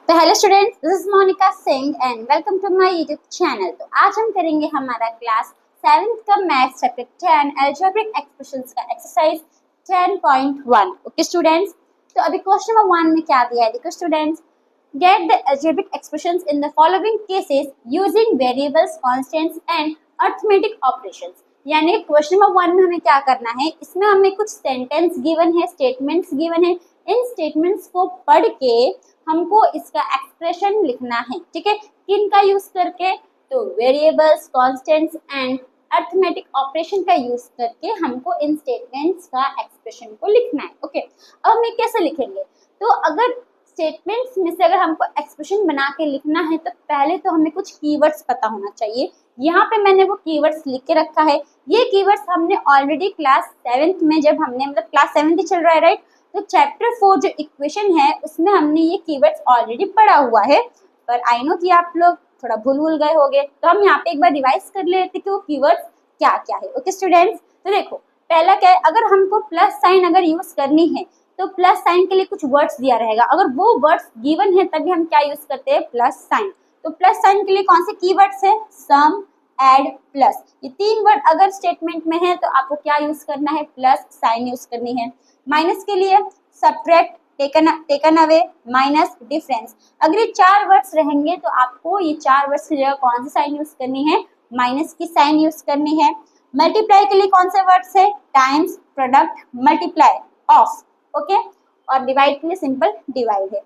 तो hello students, this is Monika Singh and welcome to my YouTube channel. तो आज हम करेंगे हमारा क्लास 7th का मैथ्स चैप्टर 10 अलजेब्रिक एक्सप्रेशंस का एक्सरसाइज 10.1। ओके स्टूडेंट्स, तो अभी क्वेश्चन नंबर 1 में क्या दिया है, देखो students, get the algebraic expressions in the following cases using variables, constants and arithmetic operations. यानी क्वेश्चन नंबर 1 में हमें क्या करना है, इसमें हमें कुछ सेंटेंस गिवन है, स्टेटमेंट्स गिवन है। इन स्टेटमेंट्स को पढ़ के हमको इसका एक्सप्रेशन लिखना है। ठीक है, किन का यूज करके, तो variables, constants and arithmetic operation का यूज करके हमको इन स्टेटमेंट्स का एक्सप्रेशन को लिखना है। ओके, अब हम ये कैसे लिखेंगे, तो अगर स्टेटमेंट्स में से अगर हमको एक्सप्रेशन बना के लिखना है तो पहले तो हमें कुछ कीवर्ड्स पता होना चाहिए। यहाँ पे मैंने वो कीवर्ड्स लिख के रखा है। ये कीवर्ड्स हमने ऑलरेडी क्लास 7th में, जब हमने मतलब क्लास 7th ही चल रहा है राइट, तो चैप्टर 4 जो इक्वेशन है उसमें हमने ये कीवर्ड्स ऑलरेडी पढ़ा हुआ है, पर आई नो कि आप लोग थोड़ा भूल गए होंगे, तो हम यहाँ पे एक बार रिवाइज कर लेते कि वो कीवर्ड्स क्या क्या है। ओके स्टूडेंट्स, तो देखो पहला क्या है, अगर हमको प्लस साइन अगर यूज करनी है तो प्लस साइन के लिए कुछ वर्ड्स दिया रहेगा। अगर वो वर्ड्स गिवन है तभी हम क्या यूज करते हैं, प्लस साइन। तो प्लस साइन के लिए कौन से कीवर्ड्स है, सम, एड, प्लस। ये तीन वर्ड अगर स्टेटमेंट में है तो आपको क्या यूज करना है, प्लस साइन यूज करनी है। माइनस के लिए subtract, taken away, minus, difference. अगर ये चार वर्ड्स रहेंगे तो आपको ये चार वर्ड्स की जगह कौन सी साइन यूज करनी है, माइनस की साइन यूज करनी है। मल्टीप्लाई के लिए कौन से वर्ड्स है, times, product, multiply, of. Okay, और डिवाइड के लिए सिंपल डिवाइड है।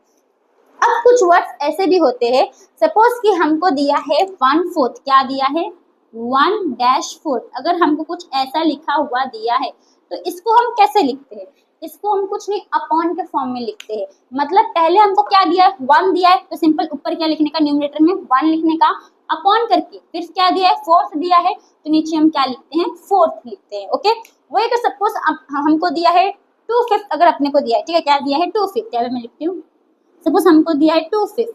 अब कुछ वर्ड्स ऐसे भी होते हैं, सपोज कि हमको दिया है 1/4, क्या दिया है, 1-4। अगर हमको कुछ ऐसा लिखा हुआ दिया है तो इसको हम कैसे लिखते हैं, इसको हम कुछ नहीं अपॉन के फॉर्म में लिखते हैं। मतलब पहले हमको क्या दिया है, 1 दिया है तो सिंपल ऊपर क्या लिखने का, न्यूमरेटर में 1 लिखने का, अपॉन करके फिर क्या दिया है, 4th दिया है तो नीचे हम क्या लिखते हैं, 4th लिखते हैं। ओके, वही अगर सपोज हमको दिया है 2/5, अगर अपने को दिया है, ठीक है, क्या दिया है 2/5, क्या मैं लिखती हूँ, सपोज हमको दिया है 2/5,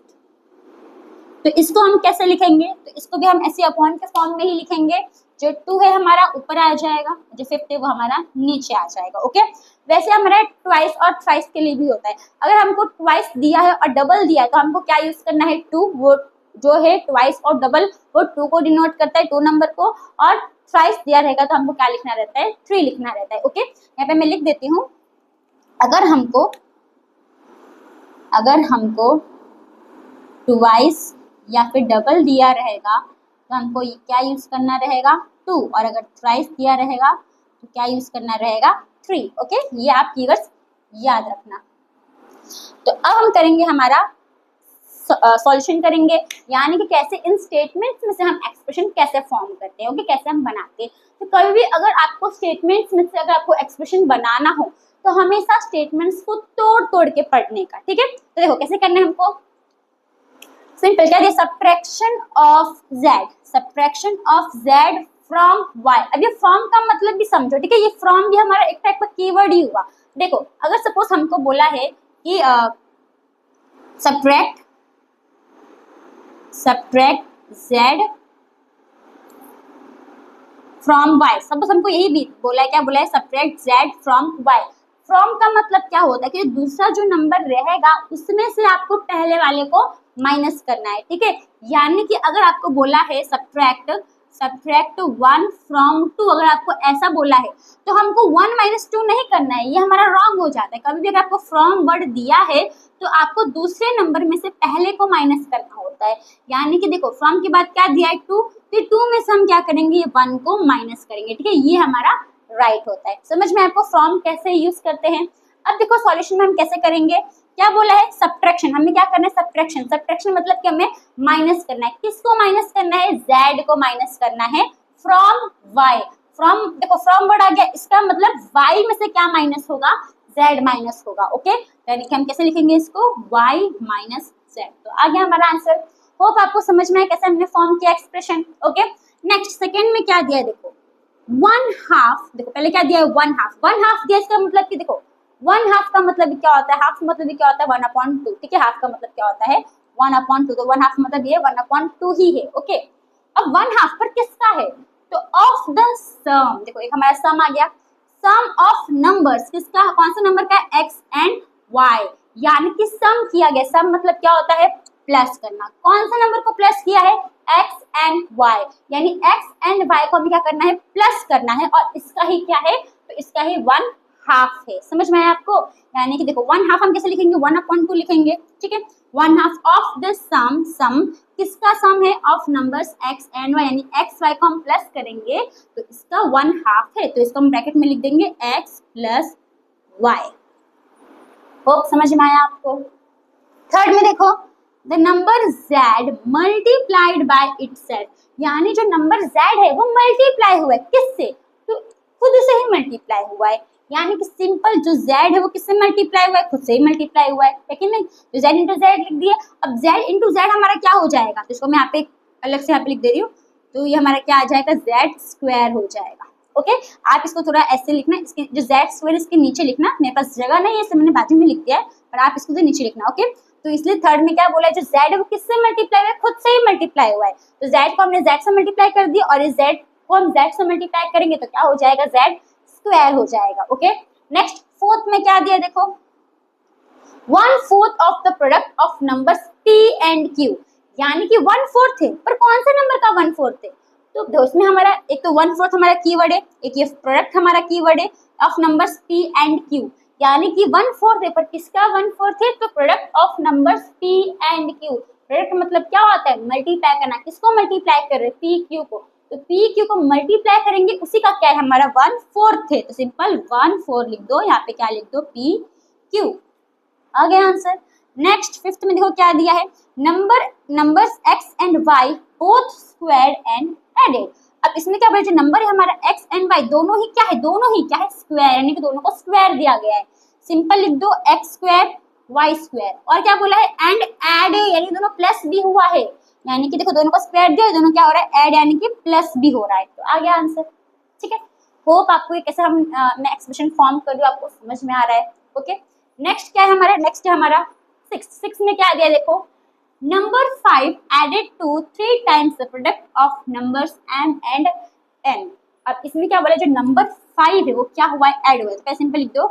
तो इसको हम कैसे लिखेंगे, तो इसको भी हम ऐसे अपॉन के फॉर्म में ही लिखेंगे। जो 2 है हमारा ऊपर आ जाएगा, जो 5 है वो हमारा नीचे आ जाएगा। ओके, वैसे हमारा ट्वाइस और थ्राइस के लिए भी होता है। अगर हमको ट्वाइस दिया है और डबल दिया है तो हमको क्या यूज करना है, 2। वो जो है ट्वाइस और डबल वो 2 को डिनोट करता है, 2 नंबर को, और थ्राइस दिया रहेगा तो हमको क्या लिखना रहता है, 3 लिखना रहता है। ओके, यहाँ पे मैं लिख देती हूँ, अगर हमको ट्वाइस या फिर डबल दिया रहेगा तो हमको ये क्या यूज करना रहेगा, 2, और अगर थ्राइस दिया रहेगा तो क्या यूज करना रहेगा, 3। ओके, ये आप कीवर्ड्स याद रखना। तो अब हम करेंगे हमारा सॉल्यूशन करेंगे, यानी कि कैसे इन स्टेटमेंट्स में से हम एक्सप्रेशन कैसे फॉर्म करते हैं। ओके, कैसे हम बनाते हैं। तो कभी भी अगर आपको स्टेटमेंट्स में से अगर आपको एक्सप्रेशन बनाना हो तो हमेशा स्टेटमेंट्स को तोड़ के पढ़ने का। ठीक है, तो देखो कैसे करना है हमको, सिंपल क्या दिया, subtraction of z from y। अब ये फ्रॉम का मतलब भी समझो, ठीक है, ये फ्रॉम भी हमारा एक टाइप का कीवर्ड ही हुआ। देखो अगर सपोज हमको बोला है कि subtract z from y, suppose हमको यही भी बोला है, क्या बोला है, subtract z from y। From का मतलब क्या होता है कि दूसरा जो नंबर रहेगा उसमें से आपको पहले वाले को माइनस करना है। ठीक है, यानी कि अगर आपको बोला है सब्ट्रैक्ट 1 फ्रॉम 2, अगर आपको ऐसा बोला है तो हमको 1 - 2 नहीं करना है, ये हमारा रॉन्ग हो जाता है। कभी भी अगर आपको फ्रॉम वर्ड दिया है तो आपको दूसरे नंबर में से पहले को माइनस करना होता है। यानी कि देखो फ्रॉम के बाद क्या दिया है, 2, तो 2 में से हम क्या करेंगे, ये 1 को माइनस करेंगे। ठीक है, ये हमारा राइट होता है। समझ में आपको फ्रॉम कैसे यूज करते हैं। अब देखो सॉल्यूशन में हम कैसे करेंगे, क्या बोला है, सब्ट्रैक्शन। हमें क्या करना है, सब्ट्रैक्शन मतलब कि हमें माइनस करना है। किसको माइनस करना है, z को माइनस करना है फ्रॉम y। फ्रॉम, देखो फ्रॉम वर्ड आ गया, इसका मतलब y में से क्या माइनस होगा, z माइनस होगा। ओके, यानी कि हम कैसे लिखेंगे इसको, y माइनस z। तो आ गया हमारा आंसर। होप आपको समझ में आया कैसे हमने फॉर्म किया एक्सप्रेशन। ओके, नेक्स्ट सेकेंड में क्या दिया है, देखो 1/2। देखो पहले क्या दिया है, 1/2 दिया, इसका मतलब कि देखो 1/2 का मतलब क्या होता है, हाफ का मतलब क्या होता है, 1/2। ठीक है, हाफ का मतलब क्या होता है, 1/2। तो 1/2 मतलब ये 1/2 ही है। ओके, अब 1/2 पर किसका है, तो ऑफ द सम। देखो एक हमारा सम आ गया, सम ऑफ नंबर्स, किसका, कौन सा नंबर का, x एंड y। यानी कि सम किया गया। सम मतलब क्या होता है, प्लस करना। कौन सा नंबर को प्लस किया है, x एंड y, यानी x एंड y को हमें क्या करना है, प्लस करना है, और इसका ही क्या है, तो इसका ही 1/2 है। समझ में आया आपको? यानी कि देखो 1/2 हम कैसे लिखेंगे, 1/2 लिखेंगे, ठीक है। 1/2 ऑफ द सम, सम किसका सम है, of numbers x and y, यानी x y को हम प्लस करेंगे तो इसका 1/2 है, तो इसको हम ब्रैकेट में लिख देंगे x प्लस y। होप समझ में आया आपको? थर्ड में देखो, the number z multiplied by itself, यानी जो नंबर z है वो मल्टीप्लाई हुआ है किससे, तो खुद से ही मल्टीप्लाई हुआ है। यानी कि सिंपल जो z है वो किससे मल्टीप्लाई हुआ है, खुद से ही मल्टीप्लाई हुआ है कि नहीं। तो z इंटू z लिख दिया। अब z इंटू z हमारा क्या हो जाएगा, तो इसको मैं यहाँ पे अलग से यहाँ पे लिख दे रही हूँ, तो ये हमारा क्या आ जाएगा, z स्क्वायर हो जाएगा। ओके, आप इसको थोड़ा ऐसे लिखना, इसके जो z स्क्वायर इसके नीचे लिखना, मेरे पास जगह नहीं है इसे मैंने बाजू में लिख दिया है, पर आप इसको तो नीचे लिखना। ओके, तो इसलिए थर्ड में क्या बोला है, जो z है वो किससे मल्टीप्लाई हुआ है, खुद से ही मल्टीप्लाई हुआ है। तो z को हमने z से मल्टीप्लाई कर दिया, और इस z को हम z से मल्टीप्लाई करेंगे तो क्या हो जाएगा, z स्क्वायर हो जाएगा। ओके, नेक्स्ट फोर्थ में क्या दिया देखो, 1/4 of the product of numbers p and q, यानी कि 1/4 है, पर कौन से नंबर का 1/4 है, तो उसमें हमारा एक तो 1/4 हमारा कीवर्ड है, एक ये प्रोडक्ट हमारा कीवर्ड है of numbers p and q, यानी कि 1/4 है, पर किसका 1/4 है, तो product of numbers p and q। Product मतलब क्या होता है, मल्टीप्लाई करना। किसको मल्टीप्लाई कर रहे हैं, p q को, तो p q को मल्टीप्लाई करेंगे, उसी का क्या है, हमारा 1/4 है, तो सिंपल 1/4 लिख दो, यहाँ पे क्या लिख दो, p q। आ गया आंसर। नेक्स्ट फिफ्थ में देखो क्या दिया है, numbers x and y both squared and added. अब इसमें क्या बोला, जो नंबर है हमारा x एंड y दोनों ही क्या है, स्क्वायर, यानी कि दोनों को स्क्वायर दिया गया है। सिंपल लिख दो, x स्क्वायर y स्क्वायर, और क्या बोला है, एंड ऐड है, यानी दोनों प्लस भी हुआ है, यानी कि देखो दोनों को स्क्वायर दिया, दोनों क्या हो रहा है, ऐड, यानी कि प्लस भी हो रहा है। तो आ गया आंसर, ठीक है। होप आपको ये कैसे मैं एक्सप्रेशन फॉर्म कर रही हूँ आपको समझ में आ रहा है। ओके, नेक्स्ट क्या है हमारा, नेक्स्ट है हमारा 6 में क्या दिया देखो, number 5 added to 3 times the product of numbers m and n। अब इसमें क्या बोला, जो नंबर 5 है वो क्या हुआ है, ऐड हुआ है, तो सिंपल लिख दो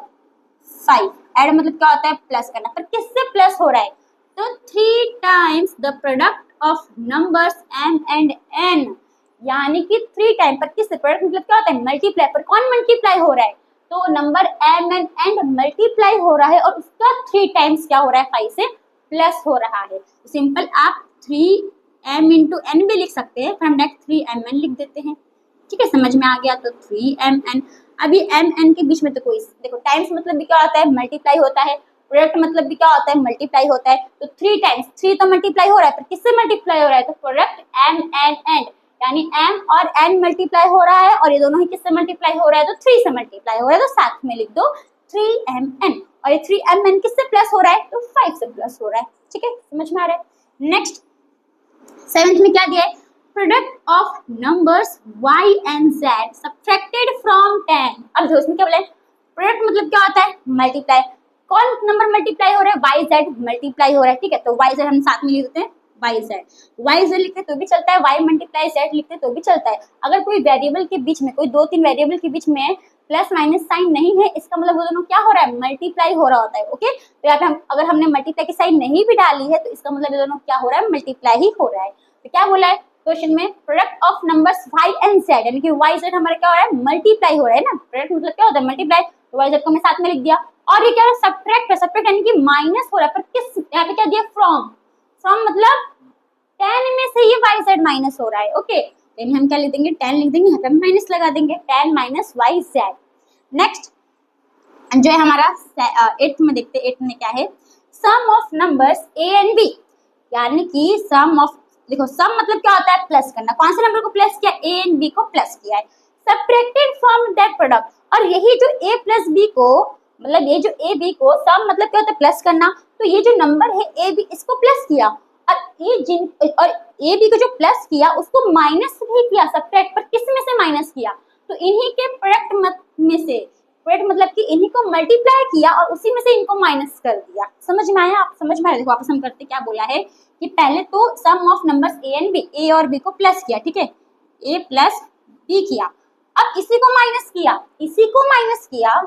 5। ऐड मतलब क्या होता है, प्लस करना, पर किससे प्लस हो रहा है, तो 3 times the product of numbers m and n, यानी कि 3 टाइम, पर किससे, प्रोडक्ट मतलब क्या होता है, मल्टीप्लाई, पर कौन मल्टीप्लाई हो रहा है, तो number m and n multiply हो रहा है, और उसका 3 टाइम्स क्या हो रहा है, 5 से प्लस हो रहा है। तो सिंपल आप 3m इंटू n भी लिख सकते हैं, फिर हम डायरेक्ट 3mn लिख देते हैं, ठीक है, समझ में आ गया। तो 3mn, अभी mn के बीच में तो कोई, देखो टाइम्स मतलब भी क्या होता है, मल्टीप्लाई होता है, प्रोडक्ट मतलब भी क्या होता है, मल्टीप्लाई होता है, तो 3 टाइम्स, 3 तो मल्टीप्लाई हो रहा है, पर किससे मल्टीप्लाई हो रहा है, तो प्रोडक्ट m एंड n, यानी m और n मल्टीप्लाई हो रहा है, और ये दोनों ही किससे मल्टीप्लाई हो रहा है, तो 3 से मल्टीप्लाई हो रहा है, तो साथ में लिख दो 3mn, और ये 3mn किससे प्लस हो रहा है, तो 5 से प्लस हो रहा है, ठीक है, समझ में आ रहा है। नेक्स्ट 7th में क्या दिया है, product of numbers y and z subtracted from 10। अब जो इसमें क्या बोला है, प्रोडक्ट मतलब क्या होता है, मल्टीप्लाई, कौन नंबर मल्टीप्लाई हो रहा है, y z मल्टीप्लाई हो रहा है, ठीक है, तो y z हम साथ में लिख देते हैं, y z लिखते तो भी चलता है, y मल्टीप्लाई z लिखते तो भी चलता है। अगर कोई वेरिएबल के बीच में, कोई 2-3 वेरिएबल के बीच में प्लस माइनस साइन नहीं है, इसका मतलब वो दोनों क्या हो रहा है, मल्टीप्लाई हो रहा होता है। ओके, तो यहाँ पे अगर हमने मल्टीप्लाई की साइन नहीं भी डाली है, तो इसका मतलब ये दोनों क्या हो रहा है, मल्टीप्लाई ही हो रहा है। तो क्या बोला है क्वेश्चन में, product of numbers y and z, यानी कि y z हमारा क्या हो रहा है, मल्टीप्लाई हो रहा है ना, प्रोडक्ट मतलब क्या होता है, मल्टीप्लाई, तो y z को मैं साथ में लिख दिया, और ये क्या है, सब्ट्रैक्ट है, सब्ट्रैक्ट यानी कि माइनस हो रहा है, पर किस, यहाँ पे क्या दिया, फ्रॉम, मतलब 10 में से ये y z माइनस हो रहा है। ओके, तो हम क्या लिख देंगे, 10 लिख देंगे, यहाँ पे माइनस लगा देंगे, 10 माइनस y z। नेक्स्ट जो है हमारा 8th में देखते हैं, 8th में क्या है, sum of numbers a and b, यानी कि सम ऑफ, देखो सम मतलब क्या होता है, प्लस करना, कौन से नंबर को प्लस किया, a एंड b को प्लस किया है, सब्ट्रैक्टेड फ्रॉम दैट प्रोडक्ट, और यही जो a प्लस b को, मतलब ये जो a b को, सम मतलब क्या होता है, प्लस करना, तो ये जो नंबर है a b इसको प्लस किया, और a b को जो प्लस किया उसको माइनस भी किया, सब्ट्रैक्ट, पर किस में से माइनस किया, तो इन्हीं के प्रोडक्ट में से, प्रोडक्ट मतलब कि इन्हीं को मल्टीप्लाई किया और उसी में से इनको माइनस कर दिया। समझ में आया, आप समझ में आया, देखो वापस हम करते क्या बोला है कि पहले तो sum of numbers a and b, a और b को प्लस किया, ठीक है, a प्लस b किया, अब इसी को माइनस किया,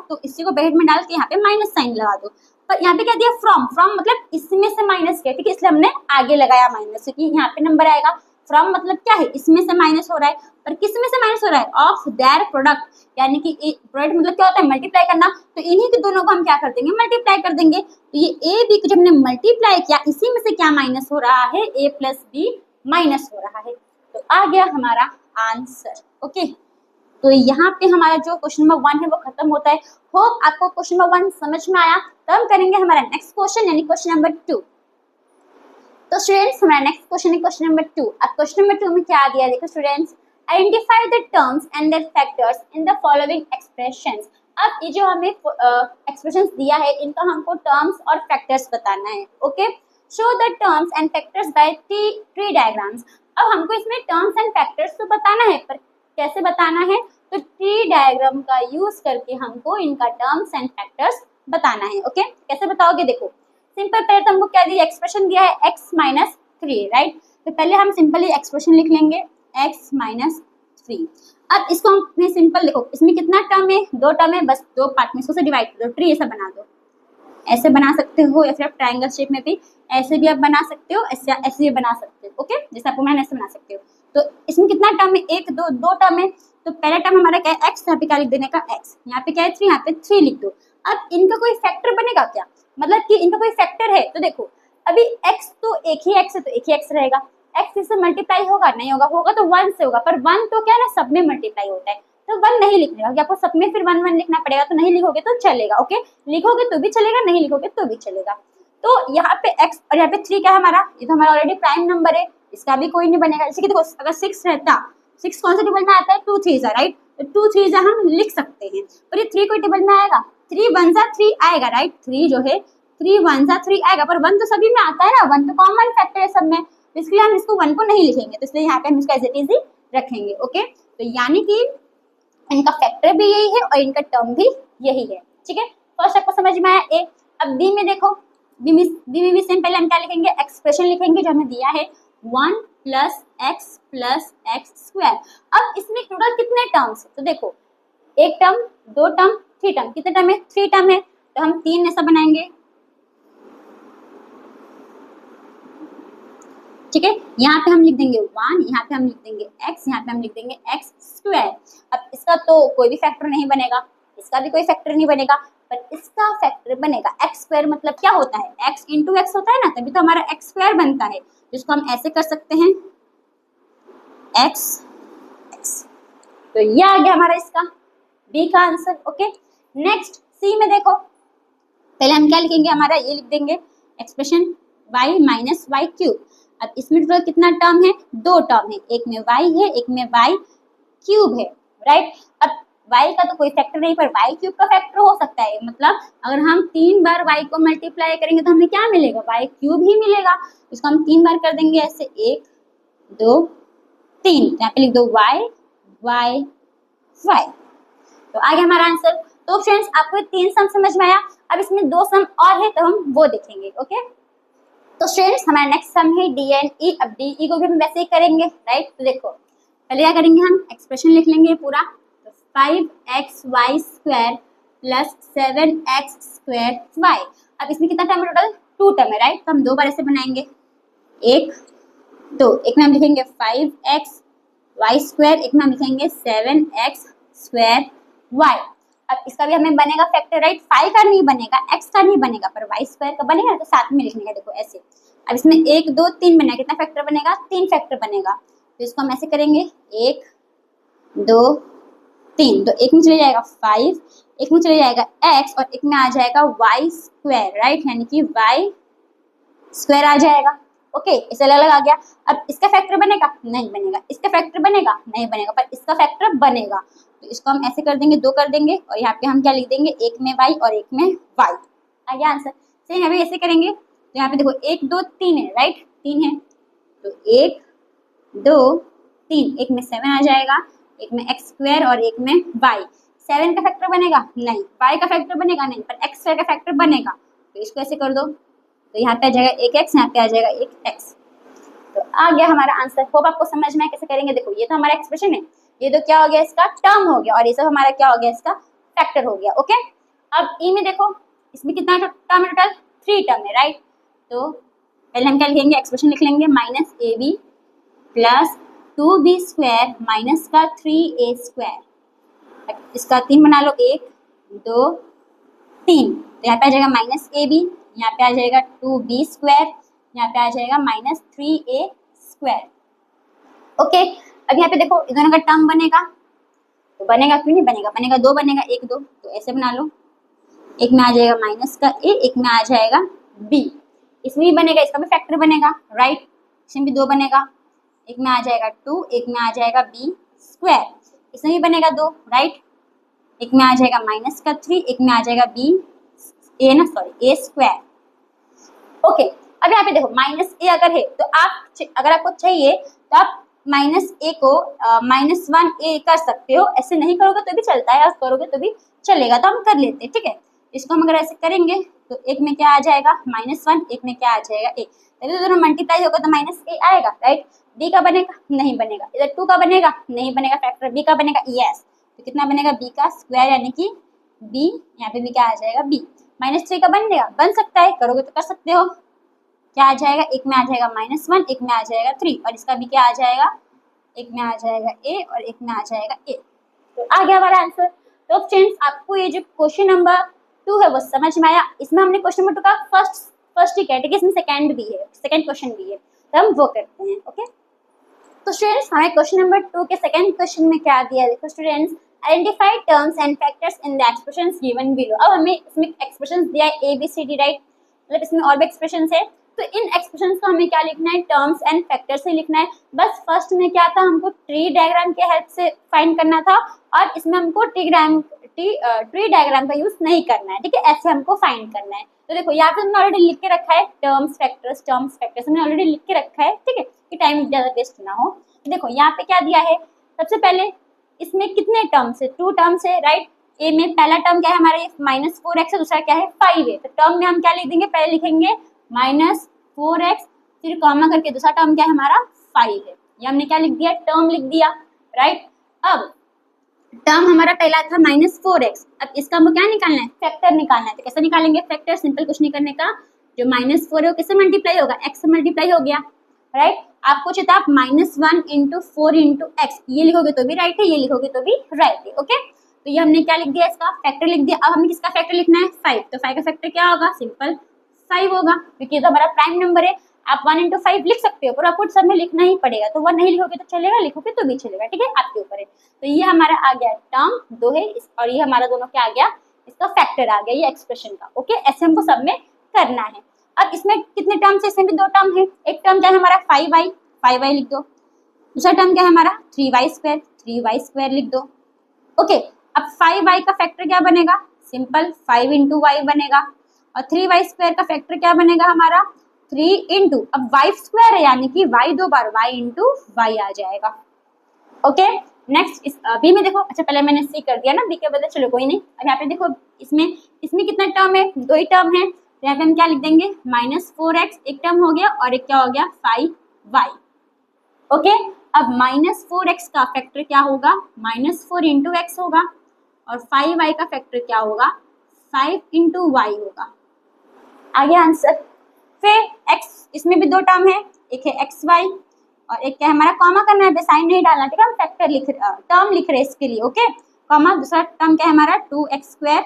तो इसी को ब्रैकेट में डाल के यहाँ पे माइनस साइन लगा दो, पर यहाँ पे क्या दिया फ्रॉम, फ्रॉम मतलब इसमें से माइनस किया, ठीक है, इसलिए हमने आगे लगाया माइनस, क्योंकि यहाँ पे नंबर आएगा। फ्रॉम मतलब क्या है, इसमें से माइनस हो रहा है, पर किस में से माइनस हो रहा है, ऑफ देयर प्रोडक्ट, यानी कि प्रोडक्ट मतलब क्या होता है, मल्टीप्लाई करना, तो इन्हीं के दोनों को हम क्या कर देंगे, मल्टीप्लाई कर देंगे। तो ये ए बी को जब हमने मल्टीप्लाई किया, इसी में से क्या माइनस हो रहा है, ए प्लस बी माइनस हो रहा है, तो आ गया हमारा आंसर। ओके, तो यहाँ पे हमारा जो क्वेश्चन नंबर 1 है वो खत्म होता है। होप आपको क्वेश्चन नंबर 1 समझ में आया। तो हम करेंगे हमारा नेक्स्ट क्वेश्चन, यानी क्वेश्चन नंबर 2। तो स्टूडेंट्स हमारा नेक्स्ट क्वेश्चन है क्वेश्चन नंबर 2। अब क्वेश्चन नंबर 2 में क्या दिया है, देखो students, identify the terms and their factors in the following expressions. अब ये जो हमें एक्सप्रेशंस दिया है, इनका हमको टर्म्स और फैक्टर्स बताना है। Okay, show the terms and factors bye tree diagrams. अब हमको इसमें टर्म्स एंड फैक्टर्स तो बताना है, पर कैसे बताना है, तो ट्री डायग्राम का यूज करके हमको इनका टर्म्स एंड फैक्टर्स बताना है। ओके, कैसे बताओगे, देखो सिंपल, पहले तो हमको क्या दिया, एक्सप्रेशन दिया है x माइनस 3, राइट। तो पहले हम सिंपली एक्सप्रेशन लिख लेंगे x माइनस 3। अब इसको हम सिंपल, देखो इसमें कितना टर्म है, 2 टर्म है, बस 2 पार्ट में इसको डिवाइड कर दो, ट्री ऐसा बना दो, ऐसे बना सकते हो, या फिर आप ट्रायंगल शेप में भी ऐसे भी आप बना सकते हो, ऐसे ऐसे भी बना सकते हो। ओके, जैसे आपको मैंने ऐसे बना सकते हो। तो इसमें कितना टर्म है, 1 2 टर्म है। तो पहला टर्म हमारा क्या है, x, यहाँ पे क्या लिख देने का x, यहाँ पे क्या है 3, यहाँ पे 3 लिख दो। अब इनका कोई फैक्टर बनेगा क्या, मतलब कि इनका कोई फैक्टर है, तो देखो अभी x तो एक ही x है, तो एक ही x रहेगा, x इससे मल्टीप्लाई होगा नहीं होगा, होगा तो 1 से होगा, पर 1 तो क्या है ना, सब में मल्टीप्लाई होता है, तो 1 नहीं लिखने का, आपको सब में फिर 1 1 लिखना पड़ेगा, तो नहीं लिखोगे तो चलेगा। ओके, लिखोगे तो भी चलेगा, नहीं लिखोगे तो भी चलेगा। तो यहाँ पे x और यहाँ पे 3 क्या है हमारा, ये तो हमारा ऑलरेडी प्राइम नंबर है, इसका भी कोई नहीं बनेगा। जैसे कि देखो अगर 6 रहता, 6 कौन से टेबल में आता है, 2 3 राइट, तो 2 3 हम लिख सकते हैं, पर ये 3 कोई टेबल में आएगा, 3 1 3 आएगा, राइट, 3 जो है 3 1 3 आएगा, पर 1 तो सभी में आता है ना, 1 तो कॉमन फैक्टर है सब में, तो इसलिए हम इसको 1 को नहीं लिखेंगे, तो इसलिए यहाँ पे हम इसको एज इट इज ही रखेंगे। ओके, तो यानी कि इनका फैक्टर भी यही है और इनका टर्म भी यही है। ठीक है, फर्स्ट आपको समझ में आया ए। अब बी में देखो, बी में सेम, पहले हम क्या लिखेंगे, एक्सप्रेशन लिखेंगे जो हमें दिया है 1 प्लस एक्स स्क्वायर। अब इसमें टोटल कितने टर्म्स है, तो देखो 1 टर्म 2 टर्म 3 टर्म, कितने टर्म है, 3 टर्म है, तो हम 3 ऐसा बनाएंगे। ठीक है, यहाँ पे हम लिख देंगे 1, यहाँ पे हम लिख देंगे x, यहाँ पे हम लिख देंगे x स्क्वायर। अब इसका तो कोई भी फैक्टर नहीं बनेगा, इसका भी कोई फैक्टर नहीं बनेगा, पर इसका फैक्टर बनेगा x स्क्वायर। मतलब क्या होता है, x इंटू एक्स होता है ना, तभी तो हमारा x स्क्वायर बनता है, जिसको हम ऐसे कर सकते हैं x। तो ये आ गया हमारा इसका b का आंसर। ओके, नेक्स्ट सी में देखो, पहले हम क्या लिखेंगे, हमारा ये लिख देंगे expression y minus Y cube. अब इसमें टोटल कितना टर्म है, 2 टर्म है, एक में y है, एक में y क्यूब है, राइट। अब y का तो कोई फैक्टर नहीं, पर y क्यूब का फैक्टर हो सकता है, मतलब अगर हम 3 बार y को मल्टीप्लाई करेंगे तो हमें क्या मिलेगा, y क्यूब ही मिलेगा। इसको हम 3 बार कर देंगे ऐसे, 1 2 3, यहाँ पे लिख दो y y y, तो आ गया हमारा आंसर। तो फ्रेंड्स आपको 3 सम समझ में आया। अब इसमें 2 सम और है, तो हम वो देखेंगे। ओके, तो स्टूडेंट्स हमारा नेक्स्ट सम है डी एंड ई। अब डी ई को भी हम वैसे ही करेंगे, राइट। तो देखो पहले क्या करेंगे, हम एक्सप्रेशन लिख लेंगे पूरा, तो 5xy square plus 7x square y। अब इसमें कितना टर्म है, टोटल 2 टर्म है, राइट। तो हम 2 बार ऐसे बनाएंगे, 1 2, एक में हम लिखेंगे 5xy स्क्वायर, एक में हम लिखेंगे 7x स्क्वायर y। अब इसका भी हमें बनेगा फैक्टर, राइट। 5 का नहीं बनेगा, x का नहीं बनेगा, पर y स्क्वायर का बनेगा, तो साथ में लिखने का, देखो ऐसे। अब इसमें 1 2 3 बनेगा, कितना फैक्टर बनेगा, 3 फैक्टर बनेगा। तो इसको हम ऐसे करेंगे, 1 2 3, तो एक में चले जाएगा 5, एक में चले जाएगा x, और एक में आ जाएगा y स्क्वायर, राइट, यानी कि y स्क्वायर आ जाएगा। ओके, इसे अलग अलग आ गया। अब इसका फैक्टर बनेगा, नहीं बनेगा, इसका फैक्टर बनेगा, नहीं बनेगा, पर इसका फैक्टर बनेगा। तो इसको हम ऐसे कर देंगे, 2 कर देंगे, और यहाँ पे हम क्या लिख देंगे, एक में y और एक में y। आ गया आंसर। सेम अभी ऐसे करेंगे, तो यहाँ पे देखो 1 2 3 है, राइट, 3 है, तो 1 2 3, एक में 7 आ जाएगा, एक में x स्क्वायर और एक में y। 7 का फैक्टर बनेगा, नहीं, y का फैक्टर बनेगा, नहीं, पर x स्क्वायर का फैक्टर बनेगा। तो इसको ऐसे कर दो, तो यहाँ पे आ जाएगा 1x, यहाँ पे आ जाएगा 1x। तो आ गया हमारा आंसर। होप आपको समझ में कैसे करेंगे। देखो ये तो हमारा एक्सप्रेशन है, ये तो क्या हो गया, इसका टर्म हो गया, और ये सब हमारा क्या हो गया, इसका फैक्टर हो गया। ओके, अब ई में देखो, इसमें कितना टर्म है टोटल, 3 टर्म है, राइट। तो पहले हम क्या लिखेंगे, एक्सप्रेशन लिख लेंगे minus A B plus 2b square minus का 3a स्क्वायर, इसका 3 बना लो, 1 2 3, तो यहाँ पे आ जाएगा माइनस ए बी, यहाँ पे आ जाएगा 2b स्क्वायर, यहाँ पे आ जाएगा माइनस 3a स्क्वायर। ओके, अब यहाँ पे देखो इस दोनों का टर्म बनेगा, तो बनेगा क्यों नहीं बनेगा, बनेगा 2 बनेगा, 1 2, तो ऐसे बना लो, एक में आ जाएगा माइनस का a, एक में आ जाएगा b, इसमें भी बनेगा, इसका भी फैक्टर बनेगा, राइट, इसमें भी 2 बनेगा, एक में आ जाएगा 2, एक में आ जाएगा b स्क्वायर, इसमें भी बनेगा 2, राइट, एक में आ जाएगा माइनस का 3, एक में आ जाएगा b a स्क्वायर। ओके, अब यहाँ पे देखो माइनस ए अगर है तो आप अगर आपको चाहिए तो आप माइनस ए को -1a कर सकते हो, ऐसे नहीं करोगे तो भी चलता है, और करोगे तो भी चलेगा, तो हम कर लेते हैं, ठीक है। इसको हम अगर ऐसे करेंगे तो एक में क्या आ जाएगा -1, एक में क्या आ जाएगा a, तभी तो दोनों मल्टीप्लाई होगा तो माइनस a आएगा, राइट। b का बनेगा नहीं बनेगा, इधर 2 का बनेगा नहीं बनेगा, फैक्टर b का बनेगा यस, तो कितना बनेगा b का स्क्वायर, यानी कि b, यहाँ पे भी क्या आ जाएगा b, -3 का बनेगा, बन सकता है, करोगे तो कर सकते हो, क्या आ जाएगा, एक में आ जाएगा -1, एक में आ जाएगा 3, और इसका भी क्या आ जाएगा, एक में आ जाएगा a और एक में आ जाएगा a, तो आ गया हमारा आंसर। तो फ्रेंड्स आपको ये जो क्वेश्चन नंबर 2 है वो समझ में आया, इसमें हमने क्वेश्चन नंबर 2 का फर्स्ट ही किया, ठीक है, इसमें सेकंड भी है, सेकंड क्वेश्चन भी है, तो हम वो करते हैं। ओके, तो स्टूडेंट्स हमें क्वेश्चन नंबर 2 के सेकंड क्वेश्चन में क्या दिया है, देखो students, identify terms and factors in the expressions given below. अब हमें इसमें एक्सप्रेशंस दिया है A B C D, right, मतलब इसमें और भी एक्सप्रेशंस है, तो इन एक्सप्रेशंस को हमें क्या लिखना है, टर्म्स एंड फैक्टर्स से लिखना है। बस फर्स्ट में क्या था, हमको ट्री डायग्राम के हेल्प से फाइंड करना था, और इसमें हमको ट्री डायग्राम का यूज नहीं करना है, ठीक है, ऐसे हमको फाइंड करना है। तो देखो यहाँ पे हमने ऑलरेडी लिख के रखा है टर्म्स फैक्टर्स हमने ऑलरेडी लिख के रखा है, ठीक है, कि टाइम ज्यादा वेस्ट ना हो। तो देखो यहाँ पे क्या दिया है, सबसे पहले इसमें कितने टर्म्स है, 2 टर्म्स है, राइट। ए में पहला टर्म क्या है हमारा, -4x है, दूसरा क्या है 5 है, तो टर्म में हम क्या लिख देंगे, पहले लिखेंगे -4x, फिर कॉमा करके दूसरा टर्म क्या है हमारा 5 है, ये हमने क्या लिख दिया, टर्म लिख दिया, राइट। अब टर्म हमारा पहला था -4x, अब इसका हमको क्या निकालना है, फैक्टर निकालना है, तो कैसे निकालेंगे फैक्टर, सिंपल कुछ नहीं करने का, जो -4 है वो किससे मल्टीप्लाई होगा, x से मल्टीप्लाई हो गया, राइट। आपको चाहिए आप -1 × 4 × x, ये लिखोगे तो भी राइट है, ये लिखोगे तो भी राइट है, ओके। तो ये हमने क्या लिख दिया, इसका फैक्टर लिख दिया। अब हमें किसका फैक्टर लिखना है, 5, तो 5 का फैक्टर क्या होगा, सिंपल 5 होगा, क्योंकि तो हमारा प्राइम नंबर है। आप 1 × 5 लिख सकते हो, पर आपको सब में लिखना ही पड़ेगा, तो 1 नहीं लिखोगे तो चलेगा, लिखोगे तो भी चलेगा, ठीक है, आपके ऊपर है। तो ये हमारा आ गया टर्म 2 है, और ये हमारा दोनों क्या आ गया, इसका फैक्टर आ गया, ये एक्सप्रेशन का, ओके। ऐसे हमको सब में करना है। अब इसमें कितने टर्म्स है, इसमें भी 2 टर्म है, एक टर्म क्या है हमारा 5y लिख दो, दूसरा टर्म क्या है हमारा 3y स्क्वायर लिख दो, ओके। अब 5y का फैक्टर क्या बनेगा, सिंपल 5 × y बनेगा, और 3y स्क्वायर का फैक्टर क्या बनेगा हमारा 3 × अब y स्क्वायर है, यानी कि y 2 बार y × y आ जाएगा, ओके। नेक्स्ट इस बी में देखो, अच्छा पहले मैंने सी कर दिया ना, बी के बदले, चलो कोई नहीं। अब यहाँ पे देखो इसमें कितना टर्म है, 2 ही टर्म है, तो यहाँ पे हम क्या लिख देंगे, -4x एक टर्म हो गया, और एक क्या हो गया 5y, ओके। अब -4x का फैक्टर क्या होगा, -4 × x होगा, और 5y का फैक्टर क्या होगा, 5 × y होगा, आ गया आंसर। फिर x, इसमें भी 2 टर्म है, एक है xy और एक क्या है हमारा, कॉमा करना है, साइन नहीं डालना, ठीक है, हम फैक्टर टर्म लिख रहे हैं इसके लिए, ओके, कॉमा। दूसरा टर्म क्या है हमारा 2x²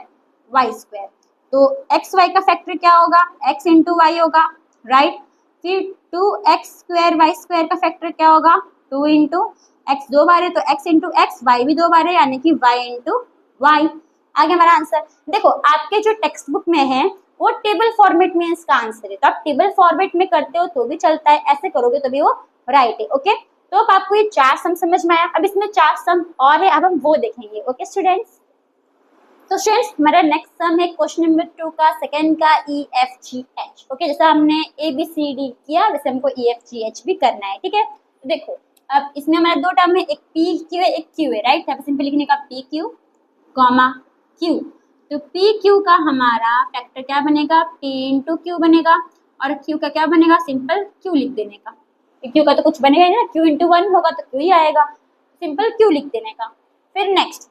y², तो xy का फैक्टर क्या होगा, x × y होगा, राइट। फिर 2x² y² का फैक्टर क्या होगा, 2 × x 2 बार है, तो x × x, y भी 2 बार है, यानी कि y × y, आगे हमारा आंसर। देखो आपके जो टेक्स्ट बुक में है वो टेबल फॉर्मेट में इसका आंसर है, तो आप टेबल फॉर्मेट में करते हो तो भी चलता है, ऐसे करोगे तो भी वो राइट है, ओके। तो अब आपको ये 4 सम समझ में आया, अब इसमें 4 सम और है, अब हम वो देखेंगे, ओके स्टूडेंट्स। तो स्टूडेंट्स हमारा नेक्स्ट सम है क्वेश्चन नंबर 2 का सेकंड का EFGH, ओके। जैसा हमने ABCD किया वैसे हमको EFGH भी करना है, ठीक है। तो देखो अब इसमें हमारा 2 टर्म है, एक PQ है, एक Q है, राइट। यहाँ पे सिंपल लिखने का PQ, Q, तो PQ का हमारा फैक्टर क्या बनेगा, P × Q बनेगा, और Q का क्या बनेगा, सिंपल Q लिख देने का, Q का तो कुछ बनेगा ही ना, Q × 1 होगा तो Q ही आएगा, सिंपल Q लिख देने का। फिर नेक्स्ट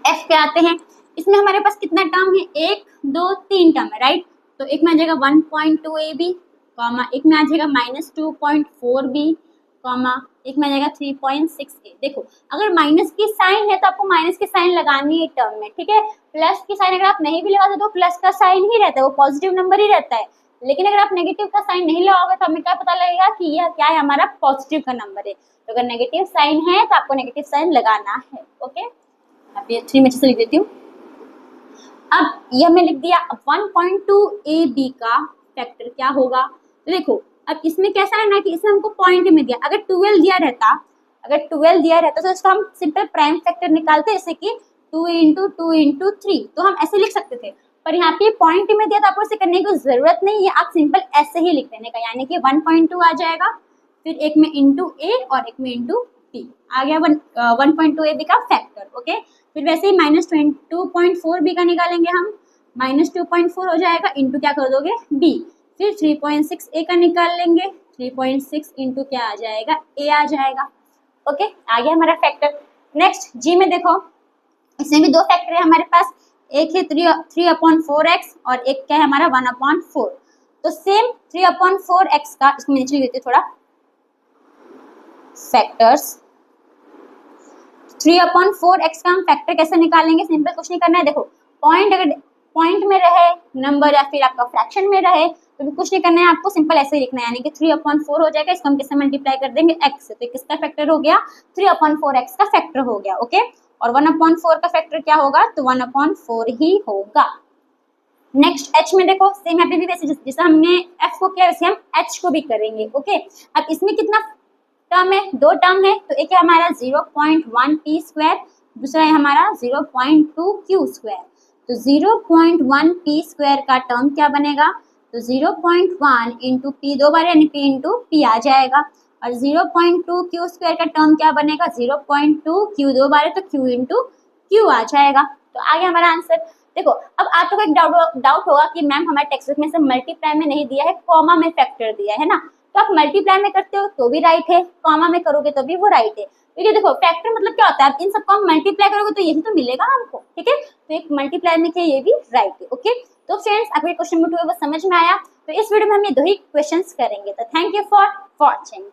F पे आते हैं, इसमें हमारे पास कितना टर्म है, 1 2 3 टर्म है, राइट। तो एक में आ जाएगा 1.2 AB, कॉमा एक में आ जाएगा -2.4 B, कॉमा एक में आ जाएगा 3.6 A। देखो अगर माइनस की साइन है तो आपको माइनस की साइन लगानी है टर्म में, ठीक है। प्लस की साइन अगर आप नहीं भी लगाते तो प्लस का साइन ही रहता है, वो पॉजिटिव नंबर ही रहता है। लेकिन अगर आप नेगेटिव का साइन नहीं लगाओगे तो हमें क्या पता लगेगा कि यह क्या है, हमारा पॉजिटिव का नंबर है। तो अगर नेगेटिव साइन है तो आपको नेगेटिव साइन लगाना है, ओके। अब ये 3 में से लिख देती हूँ। अब यह मैं लिख दिया। अब 1.2 AB का फैक्टर क्या होगा, तो देखो अब इसमें कैसा है ना कि इसमें हमको पॉइंट में दिया, अगर 12 दिया रहता तो इसका हम सिंपल प्राइम फैक्टर निकालते, जैसे कि 2 × 2 × 3, तो हम ऐसे लिख सकते थे। पर यहाँ पे पॉइंट में दिया तो आपको ऐसे करने की जरूरत नहीं है, आप सिंपल ऐसे ही लिख देने का, यानी कि 1.2 आ जाएगा, फिर एक में इंटू ए और एक में इंटू बी, आ गया 1.2 AB का फैक्टर, ओके। फिर वैसे ही -2.4 B का निकालेंगे हम, -2.4 हो जाएगा, इंटू क्या कर दोगे B, फिर 3.6 A का निकाल लेंगे, 3.6 इंटू क्या आ जाएगा A आ जाएगा, ओके। आ गया हमारा फैक्टर। नेक्स्ट जी में देखो, इसमें भी दो फैक्टर है हमारे पास, एक है 3/4x और एक क्या है हमारा 1/4। तो सेम 3/4x का, इसको नीचे लिख देते थोड़ा, फैक्टर्स 3/4x का हम फैक्टर कैसे निकालेंगे, सिंपल कुछ नहीं करना है। देखो पॉइंट अगर पॉइंट में रहे नंबर या फिर आपका फ्रैक्शन में रहे तो भी कुछ नहीं करना है, आपको सिंपल ऐसे ही लिखना है, यानी कि 3/4 हो जाएगा, इसको हम किससे मल्टीप्लाई कर देंगे x से, तो किसका फैक्टर हो गया 3/4x का फैक्टर हो गया, ओके। और 1/4 का फैक्टर क्या होगा, तो 1/4 ही होगा। नेक्स्ट h में देखो, सेम यहाँ पे भी वैसे जैसे हमने f को किया वैसे हम h को भी करेंगे, ओके। अब इसमें कितना टर्म है, दो टर्म है, तो एक है हमारा 0.1 p², दूसरा है हमारा 0.2 q²। तो 0.1 p² का टर्म क्या बनेगा, तो 0.1 इंटू p दो बार यानी p इंटू p आ जाएगा, और 0.2 q² का टर्म क्या बनेगा, 0.2 q दो बार है तो q इंटू q आ जाएगा। तो आ गया हमारा आंसर। देखो अब आपको एक डाउट होगा कि मैम हमारे टेक्स्ट बुक में से मल्टीप्लाई में नहीं दिया है, कॉमा में फैक्टर दिया है ना। तो आप मल्टीप्लाई में करते हो तो भी राइट है, कॉमा में करोगे तो भी वो राइट है, क्योंकि देखो फैक्टर मतलब क्या होता है, आप इन सबको हम मल्टीप्लाई करोगे तो यही तो मिलेगा हमको, ठीक है। तो एक मल्टीप्लाई में किया ये भी राइट है, ओके। तो फ्रेंड्स आपको क्वेश्चन नंबर 2 वो समझ में आया, तो इस वीडियो में हम ये दो ही क्वेश्चंस करेंगे। तो थैंक यू फॉर वॉचिंग।